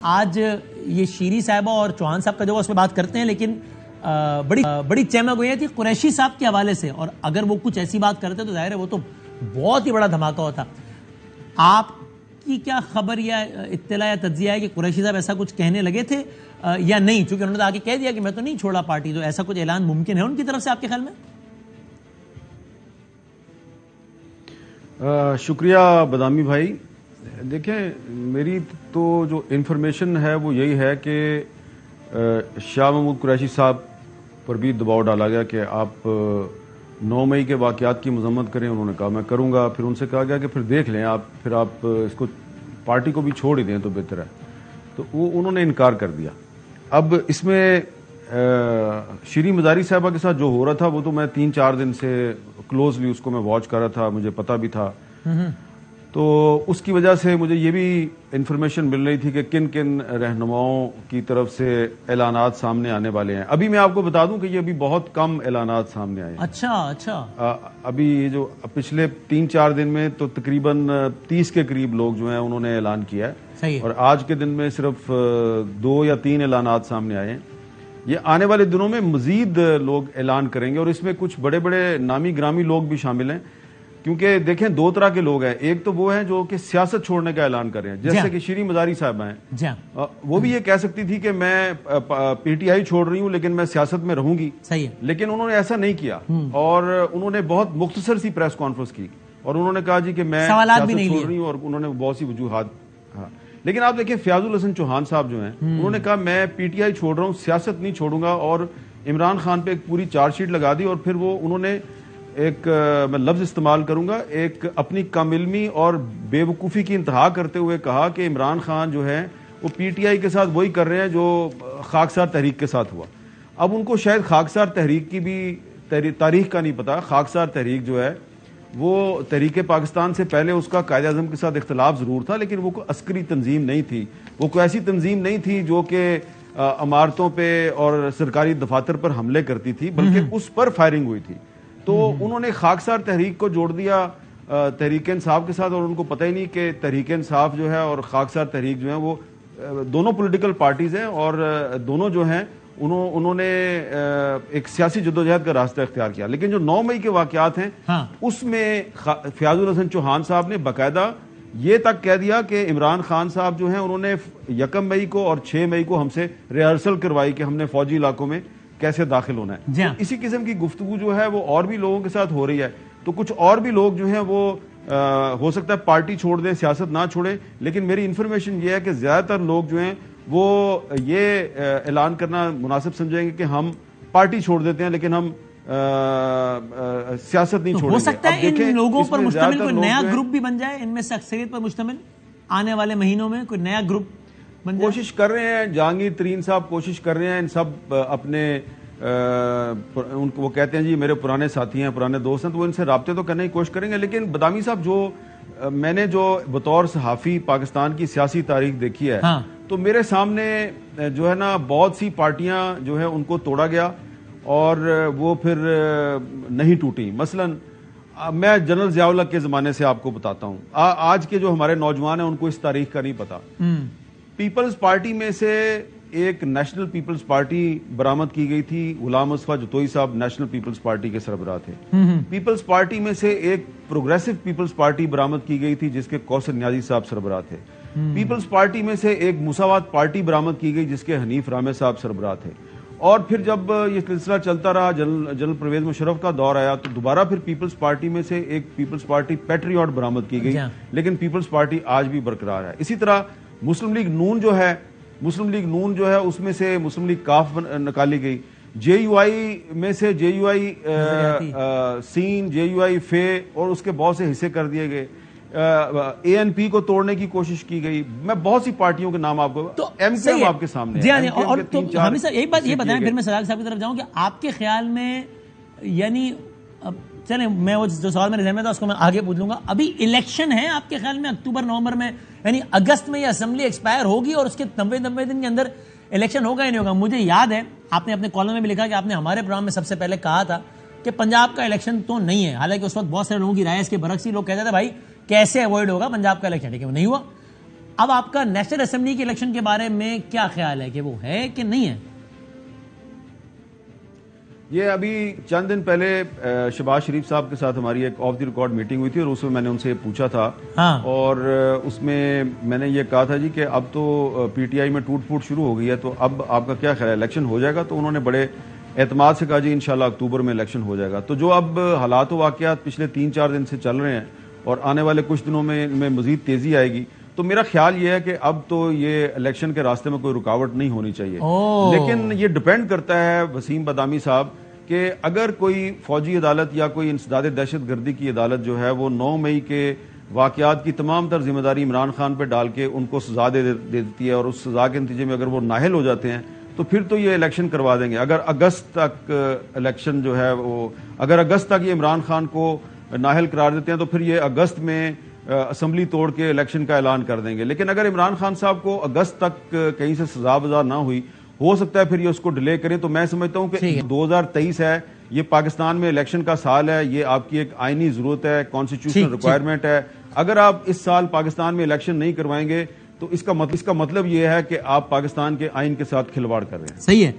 آج یہ شیری صاحبہ اور چوہان صاحب کا جو اس پہ بات کرتے ہیں، لیکن بڑی چمک ہوئی تھی قریشی صاحب کے حوالے سے، اور اگر وہ کچھ ایسی بات کرتے تو ظاہر ہے وہ تو بہت ہی بڑا دھماکہ ہوتا. آپ کی کیا خبر یا اطلاع یا تجزیہ ہے کہ قریشی صاحب ایسا کچھ کہنے لگے تھے یا نہیں؟ چونکہ انہوں نے آگے کہہ دیا کہ میں تو نہیں چھوڑا پارٹی، تو ایسا کچھ اعلان ممکن ہے ان کی طرف سے آپ کے خیال میں؟ شکریہ بدامی بھائی. دیکھیں، میری تو جو انفارمیشن ہے وہ یہی ہے کہ شاہ محمود قریشی صاحب پر بھی دباؤ ڈالا گیا کہ آپ 9 مئی کے واقعات کی مذمت کریں. انہوں نے کہا میں کروں گا. پھر ان سے کہا گیا کہ پھر دیکھ لیں آپ اس کو پارٹی کو بھی چھوڑ ہی دیں تو بہتر ہے. تو وہ انہوں نے انکار کر دیا. اب اس میں شیریں مزاری صاحبہ کے ساتھ جو ہو رہا تھا وہ تو میں 3-4 دن سے کلوزلی اس کو میں واچ کر رہا تھا، مجھے پتہ بھی تھا. تو اس کی وجہ سے مجھے یہ بھی انفارمیشن مل رہی تھی کہ کن کن رہنماؤں کی طرف سے اعلانات سامنے آنے والے ہیں. ابھی میں آپ کو بتا دوں کہ یہ ابھی بہت کم اعلانات سامنے آئے ہیں. اچھا. ابھی جو پچھلے 3-4 دن میں تو تقریباً 30 کے قریب لوگ جو ہیں انہوں نے اعلان کیا ہے، اور آج کے دن میں صرف 2 یا 3 اعلانات سامنے آئے ہیں. یہ آنے والے دنوں میں مزید لوگ اعلان کریں گے، اور اس میں کچھ بڑے بڑے نامی گرامی لوگ بھی شامل ہیں. کیونکہ دیکھیں 2 طرح کے لوگ ہیں. ایک تو وہ ہیں جو کہ سیاست چھوڑنے کا اعلان کر رہے ہیں، جیسے کہ شیریں مزاری صاحبہ ہیں. وہ بھی یہ کہہ سکتی تھی کہ میں پی ٹی آئی چھوڑ رہی ہوں لیکن میں سیاست میں رہوں گی، لیکن انہوں نے ایسا نہیں کیا، اور انہوں نے بہت مختصر سی پریس کانفرنس کی اور انہوں نے کہا جی کہ میں سیاست چھوڑ رہی ہوں، اور انہوں نے بہت سی وجوہات. لیکن آپ دیکھیں فیاض الحسن چوہان صاحب جو ہیں انہوں نے کہا میں پی ٹی آئی چھوڑ رہا ہوں، سیاست نہیں چھوڑوں گا، اور عمران خان پہ ایک پوری چارج شیٹ لگا دی. اور پھر وہ انہوں نے ایک میں لفظ استعمال کروں گا، ایک اپنی کم علمی اور بے وقوفی کی انتہا کرتے ہوئے کہا کہ عمران خان جو ہے وہ پی ٹی آئی کے ساتھ وہی کر رہے ہیں جو خاکسار تحریک کے ساتھ ہوا. اب ان کو شاید خاکسار تحریک کی بھی تاریخ کا نہیں پتا. خاکسار تحریک جو ہے وہ تحریک پاکستان سے پہلے اس کا قائد اعظم کے ساتھ اختلاف ضرور تھا، لیکن وہ کوئی عسکری تنظیم نہیں تھی، وہ کوئی ایسی تنظیم نہیں تھی جو کہ عمارتوں پہ اور سرکاری دفاتر پر حملے کرتی تھی، بلکہ اس پر فائرنگ ہوئی تھی. تو انہوں نے خاکسار تحریک کو جوڑ دیا تحریک انصاف کے ساتھ، اور ان کو پتہ ہی نہیں کہ تحریک انصاف جو ہے اور خاکسار تحریک جو ہے وہ دونوں پولیٹیکل پارٹیز ہیں، اور دونوں جو ہیں انہوں نے ایک سیاسی جدوجہد کا راستہ اختیار کیا. لیکن جو 9 مئی کے واقعات ہیں اس میں فیاض الحسن چوہان صاحب نے باقاعدہ یہ تک کہہ دیا کہ عمران خان صاحب جو ہیں انہوں نے 1 مئی کو اور 6 مئی کو ہم سے ریہرسل کروائی کہ ہم نے فوجی علاقوں میں کیسے داخل ہونا ہے. اسی قسم کی گفتگو جو ہے وہ اور بھی لوگوں کے ساتھ ہو رہی ہے. تو کچھ اور بھی لوگ جو ہیں وہ ہو سکتا ہے پارٹی چھوڑ دیں، سیاست نہ چھوڑیں، لیکن میری انفارمیشن یہ ہے کہ زیادہ تر لوگ جو ہیں وہ یہ اعلان کرنا مناسب سمجھیں گے کہ ہم پارٹی چھوڑ دیتے ہیں لیکن ہم سیاست نہیں چھوڑیں گے. ہو سکتا ہے ان لوگوں پر مشتمل کوئی نیا گروپ بھی بن جائے، ان میں سے اکثریت پر مشتمل آنے والے مہینوں میں کوئی نیا گروپ کوشش کر رہے ہیں. جہانگیر ترین صاحب کوشش کر رہے ہیں. ان سب اپنے وہ کہتے ہیں جی میرے پرانے ساتھی ہیں، پرانے دوست ہیں، تو وہ ان سے رابطے تو کرنے کی کوشش کریں گے. لیکن بدامی صاحب جو میں نے جو بطور صحافی پاکستان کی سیاسی تاریخ دیکھی ہے تو میرے سامنے جو ہے نا بہت سی پارٹیاں جو ہے ان کو توڑا گیا اور وہ پھر نہیں ٹوٹی. مثلا میں جنرل ضیاء الحق کے زمانے سے آپ کو بتاتا ہوں. آج کے جو ہمارے نوجوان ہیں ان کو اس تاریخ کا نہیں پتا. پیپلز پارٹی میں سے ایک نیشنل پیپلز پارٹی برآمد کی گئی تھی. غلام مصطفیٰ جتوئی صاحب نیشنل پیپلز پارٹی کے سربراہ تھے. پیپلز پارٹی میں سے ایک پروگریسو پیپلز پارٹی برآمد کی گئی تھی جس کے کوثر نیازی صاحب سربراہ تھے. پیپلز پارٹی میں سے ایک مساوات پارٹی برآمد کی گئی جس کے حنیف رامے صاحب سربراہ تھے. اور پھر جب یہ سلسلہ چلتا رہا، جنرل پرویز مشرف کا دور آیا تو دوبارہ پھر پیپلز پارٹی میں سے ایک پیپلز پارٹی پیٹریوٹ برآمد کی گئی، لیکن پیپلز پارٹی آج بھی برقرار ہے. اسی طرح مسلم لیگ نون جو ہے اس میں سے مسلم لیگ کاف نکالی گئی. جے یو آئی میں سے جے you I scene, J you آئی فے اور اس کے بہت سے حصے کر دیے گئے. اے این پی کو توڑنے کی کوشش کی گئی. میں بہت سی پارٹیوں کے نام آپ کو تو ایم کیو ایم آپ کے سامنے جی ہاں. اور حامد صاحب یہی بات یہ بتائیں، پھر میں سراج صاحب کی طرف جاؤں کہ آپ کے خیال میں یعنی چلیں میں وہ جو سوال میرے ذہن میں تھا اس کو میں آگے پوچھ لوں گا. ابھی الیکشن ہے آپ کے خیال میں اکتوبر نومبر میں، یعنی اگست میں یہ اسمبلی ایکسپائر ہوگی اور اس کے 90 دن کے اندر الیکشن ہوگا یا نہیں ہوگا؟ مجھے یاد ہے آپ نے اپنے کالم میں بھی لکھا کہ آپ نے ہمارے پروگرام میں سب سے پہلے کہا تھا کہ پنجاب کا الیکشن تو نہیں ہے. حالانکہ اس وقت بہت سارے لوگوں کی رائے اس کے برعکس ہی لوگ کہتے تھے بھائی کیسے اوائڈ ہوگا پنجاب کا الیکشن، لیکن وہ نہیں ہوا. اب آپ کا نیشنل اسمبلی کے الیکشن کے بارے میں کیا خیال ہے کہ وہ ہے کہ نہیں ہے؟ یہ ابھی چند دن پہلے شہباز شریف صاحب کے ساتھ ہماری ایک آف دی ریکارڈ میٹنگ ہوئی تھی اور اس میں نے ان سے پوچھا تھا اور اس میں میں نے یہ کہا تھا جی کہ اب تو پی ٹی آئی میں ٹوٹ پھوٹ شروع ہو گئی ہے، تو اب آپ کا کیا خیال ہے الیکشن ہو جائے گا؟ تو انہوں نے بڑے اعتماد سے کہا جی انشاءاللہ اکتوبر میں الیکشن ہو جائے گا۔ تو جو اب حالات و واقعات پچھلے 3-4 دن سے چل رہے ہیں اور آنے والے کچھ دنوں میں مزید تیزی آئے گی، تو میرا خیال یہ ہے کہ اب تو یہ الیکشن کے راستے میں کوئی رکاوٹ نہیں ہونی چاہیے، لیکن یہ ڈیپینڈ کرتا ہے وسیم بادامی صاحب کہ اگر کوئی فوجی عدالت یا کوئی انسداد دہشت گردی کی عدالت جو ہے وہ 9 مئی کے واقعات کی تمام تر ذمہ داری عمران خان پہ ڈال کے ان کو سزا دے دیتی ہے اور اس سزا کے نتیجے میں اگر وہ نااہل ہو جاتے ہیں تو پھر تو یہ الیکشن کروا دیں گے۔ اگر اگست تک الیکشن جو ہے وہ اگر اگست تک یہ عمران خان کو نااہل قرار دیتے ہیں تو پھر یہ اگست میں اسمبلی توڑ کے الیکشن کا اعلان کر دیں گے، لیکن اگر عمران خان صاحب کو اگست تک کہیں سے سزا وزا نہ ہوئی، ہو سکتا ہے پھر یہ اس کو ڈیلے کریں۔ تو میں سمجھتا ہوں کہ 2023 ہے، یہ پاکستان میں الیکشن کا سال ہے، یہ آپ کی ایک آئینی ضرورت ہے، کانسٹیٹیوشنل ریکوائرمنٹ ہے۔ اگر آپ اس سال پاکستان میں الیکشن نہیں کروائیں گے تو اس کا مطلب یہ ہے کہ آپ پاکستان کے آئین کے ساتھ کھلواڑ کر رہے ہیں۔ صحیح ہے۔